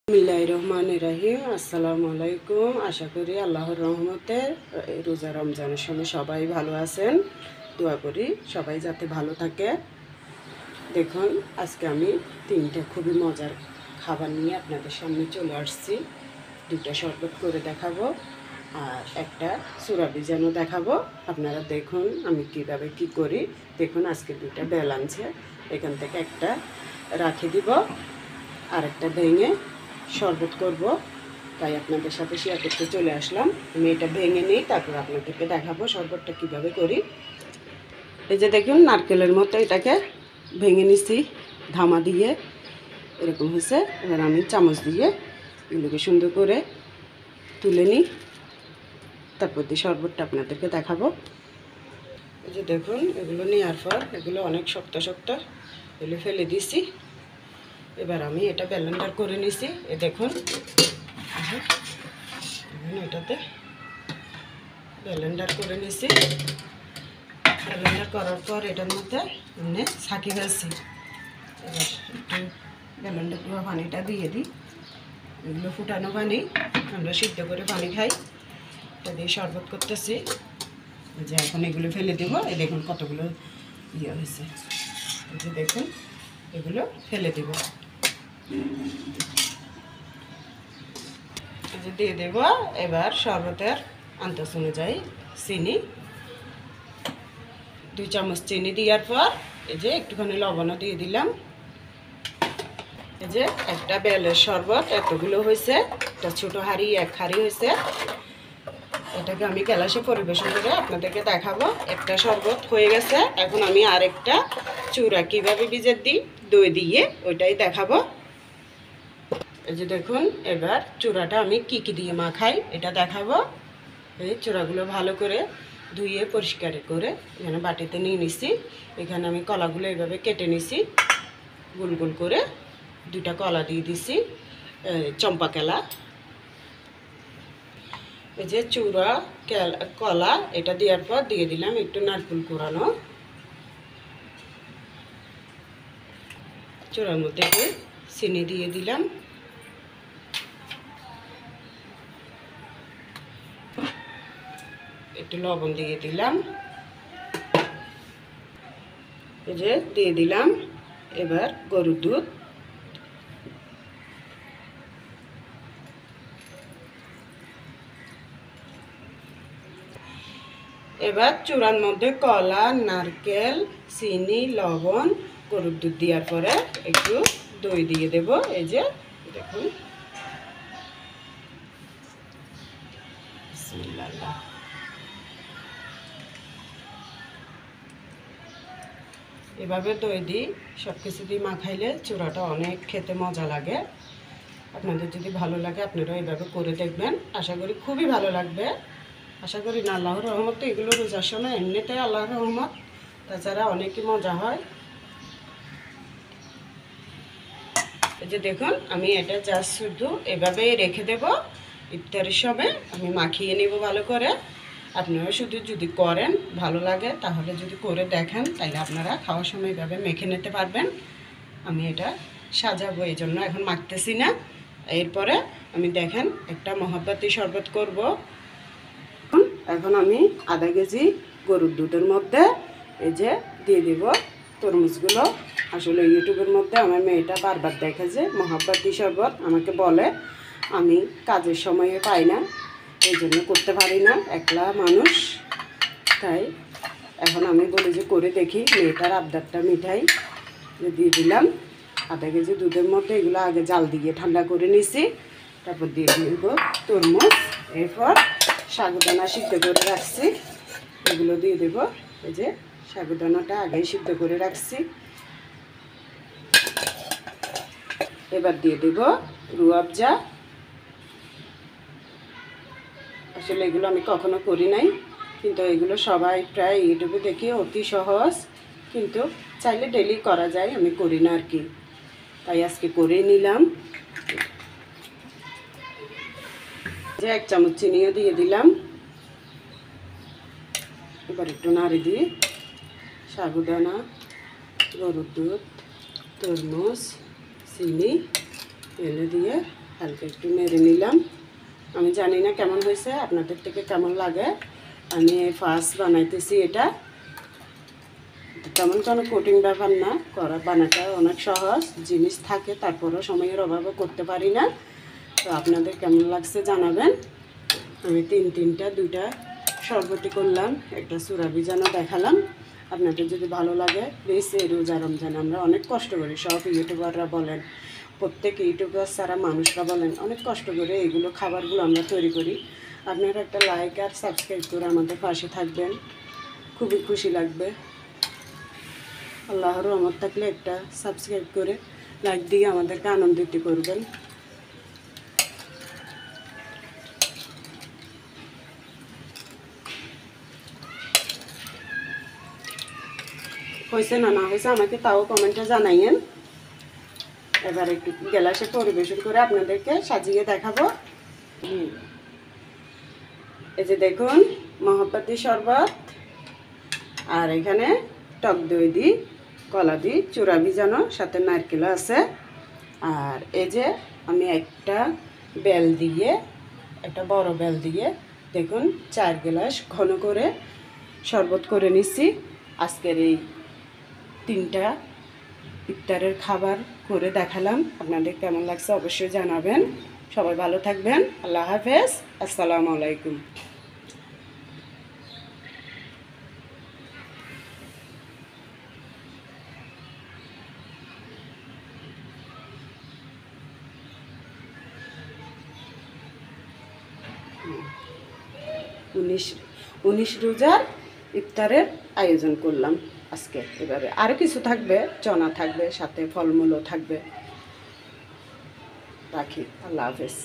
বিসমিল্লাহির রহমানির রহিম। আসসালামু আলাইকুম। আশা করি আল্লাহর রহমতে রোজা রমজানের সময় সবাই ভালো আছেন। দোয়া করি সবাই যাতে ভালো থাকে। দেখুন আজকে আমি তিনটা খুবই মজার খাবার নিয়ে আপনাদের সামনে চলে আসছি। দুটা শরবত করে দেখাবো আর একটা সূরা ভিজানো দেখাবো। আপনারা দেখুন আমি কীভাবে কী করি। দেখুন আজকে দুটা বেল আনছে, এখান থেকে একটা রাখি দিব আর একটা ভেঙে শরবত করব, তাই আপনাদের সাথে শেয়ার করতে চলে আসলাম। আমি এটা ভেঙে নিই, তারপর আপনাদেরকে দেখাবো শরবতটা কীভাবে করি। এই যে দেখুন নারকেলের মতো এটাকে ভেঙে নিছি ধামা দিয়ে, এরকম হয়েছে। এবার আমি চামচ দিয়ে এগুলোকে সুন্দর করে তুলে নিই, তারপর দিয়ে শরবতটা আপনাদেরকে দেখাবো। এই যে দেখুন এগুলো নেওয়ার পর এগুলো অনেক শক্ত শক্ত, এগুলো ফেলে দিছি। এবার আমি এটা ব্লেন্ডার করে নিছি। এ দেখুন এটাতে ব্লেন্ডার করে নিছি। ব্লেন্ডার করার পর এটার মধ্যে এমনি ছাঁকি ফেলছি। এবার একটু ব্লেন্ডার করে পানিটা দিয়ে দিই। এগুলো ফুটানো পানি, আমরা সিদ্ধ করে পানি খাই, এটা দিয়ে শরবত করতেছি। যে এখন এগুলো ফেলে দেবো। এই দেখুন কতগুলো ইয়ে হয়েছে। এই যে দেখুন এগুলো ফেলে দেব। দিয়ে দেব এবার শরবতের আন্দাজ অনুযায়ী চিনি, 2 চামচ চিনি দেওয়ার পর এই যে একটুখানি লবণও দিয়ে দিলাম। এই যে একটা বেলের শরবত এতগুলো হয়েছে, একটা ছোটো হাঁড়ি 1 হাঁড়ি হয়েছে। এটাকে আমি গ্লাসে পরিবেশন করে আপনাদেরকে দেখাবো। একটা শরবত হয়ে গেছে, এখন আমি আরেকটা চূড়া কীভাবে ভিজে দিই দই দিয়ে ওইটাই দেখাবো। এই যে দেখুন এবার চূড়াটা আমি কি দিয়ে মাখাই এটা দেখাবো। এই চূড়াগুলো ভালো করে ধুয়ে পরিষ্কার করে এখানে বাটিতে নিয়ে নিছি। এখানে আমি কলাগুলো এইভাবে কেটে নিছি গোল গোল করে। 2টা কলা দিয়ে দিছি, চম্পা কেলা। এই যে চূড়া কলা এটা দেওয়ার পর দিয়ে দিলাম একটু নারকেল কোরানো। চূড়ার মধ্যে একটু চিনি দিয়ে দিলাম। একটু লবণ দিয়ে দিলাম। এই যে দিয়ে দিলাম এবার গরুর দুধ। এবার চূড়ার মধ্যে কলা, নারকেল, চিনি, লবণ, গরুর দুধ দেওয়ার পরে একটু দই দিয়ে দেব। এই যে দেখুন বিসমিল্লাহ। এভাবে দই দিই সব কিছু দিয়ে মাখাইলে চূড়াটা অনেক খেতে মজা লাগে। আপনাদের যদি ভালো লাগে আপনারা এইভাবে করে দেখবেন, আশা করি খুবই ভালো লাগবে। আশা করি না আল্লাহর রহমত, এগুলো রোজার সময় এমনিতে আল্লাহর রহমত, তাছাড়া অনেকই মজা হয়। এই যে দেখুন আমি এটা জাস্ট শুধু এভাবেই রেখে দেব। ইফতারের সময় আমি মাখিয়ে নেব ভালো করে। আপনারা শুধু যদি করেন ভালো লাগে, তাহলে যদি করে দেখেন তাহলে আপনারা খাওয়ার সময় এভাবে মেখে নিতে পারবেন। আমি এটা সাজাবো এই জন্য এখন মাখতেছি না। এরপরে আমি দেখেন একটা মহাব্বতী শরবত করব। এখন আমি আধা কেজি গরুর দুধের মধ্যে এই যে দিয়ে দিব তরমুজগুলো। আসলে ইউটিউবের মধ্যে আমার মেয়েটা বারবার দেখে যে মহাব্বতী শরবত, আমাকে বলে, আমি কাজের সময়ে পাই না, এই জন্য করতে পারি না, একলা মানুষ। তাই এখন আমি বলি যে করে দেখি, মেয়েটার আবদারটা মিঠাই। দিয়ে দিলাম আধা কেজি দুধের মধ্যে। এগুলো আগে জাল দিয়ে ঠান্ডা করে নিছি, তারপর দিয়ে দিব তরমুজ। এরপর সাগুদানা সিদ্ধ করে রাখছি, এগুলো দিয়ে দেব। এই যে সাগুদানাটা আগেই সিদ্ধ করে রাখছি। এবার দিয়ে দেব রুয়াবজা। আসলে এগুলো আমি কখনো করি নাই, কিন্তু এগুলো সবাই প্রায় ইউটিউবে দেখি অতি সহজ, কিন্তু চাইলে ডেলি করা যায়, আমি করি না আর কি, তাই আজকে করে নিলাম। যে 1 চামচ চিনিও দিয়ে দিলাম। এবার একটু নাড়ি দিই। সাগুদানা, গরুর দুধ, তরমুজ, চিনি এনে দিয়ে হালকা একটু নেড়ে নিলাম। আমি জানি না কেমন হয়েছে, আপনাদের থেকে কেমন লাগে। আমি ফার্স্ট বানাইতেছি এটা, তেমন কোনো কঠিন ব্যাপার না, বানাটা অনেক সহজ জিনিস থাকে, তারপরেও সময়ের অভাবে করতে পারি না। তো আপনাদের কেমন লাগছে জানাবেন। আমি দুইটা শরবতি করলাম, একটা সুরা ভিজানো দেখালাম। আপনাদের যদি ভালো লাগে প্লিজ, এই রোজা রমজান আমরা অনেক কষ্ট করি, সব ইউটিউবাররা বলেন, প্রত্যেক ইউটিউবার ছাড়া মানুষরা বলেন, অনেক কষ্ট করে এইগুলো খাবারগুলো আমরা তৈরি করি। আপনারা একটা লাইক আর সাবস্ক্রাইব করে আমাদের পাশে থাকবেন, খুবই খুশি লাগবে। আল্লাহর রহমত থাকলে একটা সাবস্ক্রাইব করে লাইক দিয়ে আমাদেরকে আনন্দিত করবেন। হয়েছে না হয়েছে আমাকে তাও কমেন্টে জানাইয়েন। এবার একটু গ্লাসে পরিবেশন করে আপনাদেরকে সাজিয়ে দেখাবো। এই যে দেখুন মহাপাতি শরবত, আর এখানে টক দই দি, কলা দি, চূড়া ভিজানো, সাথে নারকেল আছে। আর এই যে আমি একটা বড় বেল দিয়ে দেখুন 4 গ্লাস ঘন করে শরবত করে নিচ্ছি। আজকের এই 3টা ইফতারের খাবার করে দেখালাম। আপনাদের কেমন লাগছে অবশ্যই জানাবেন। সবাই ভালো থাকবেন। আল্লাহ হাফেজ। আসসালামু আলাইকুম। উনিশ রোজার ইফতারের আয়োজন করলাম আজকে। এভাবে আরও কিছু থাকবে, চনা থাকবে, সাথে ফলমূলও থাকবে। রাখি, আল্লাহ হাফেজ।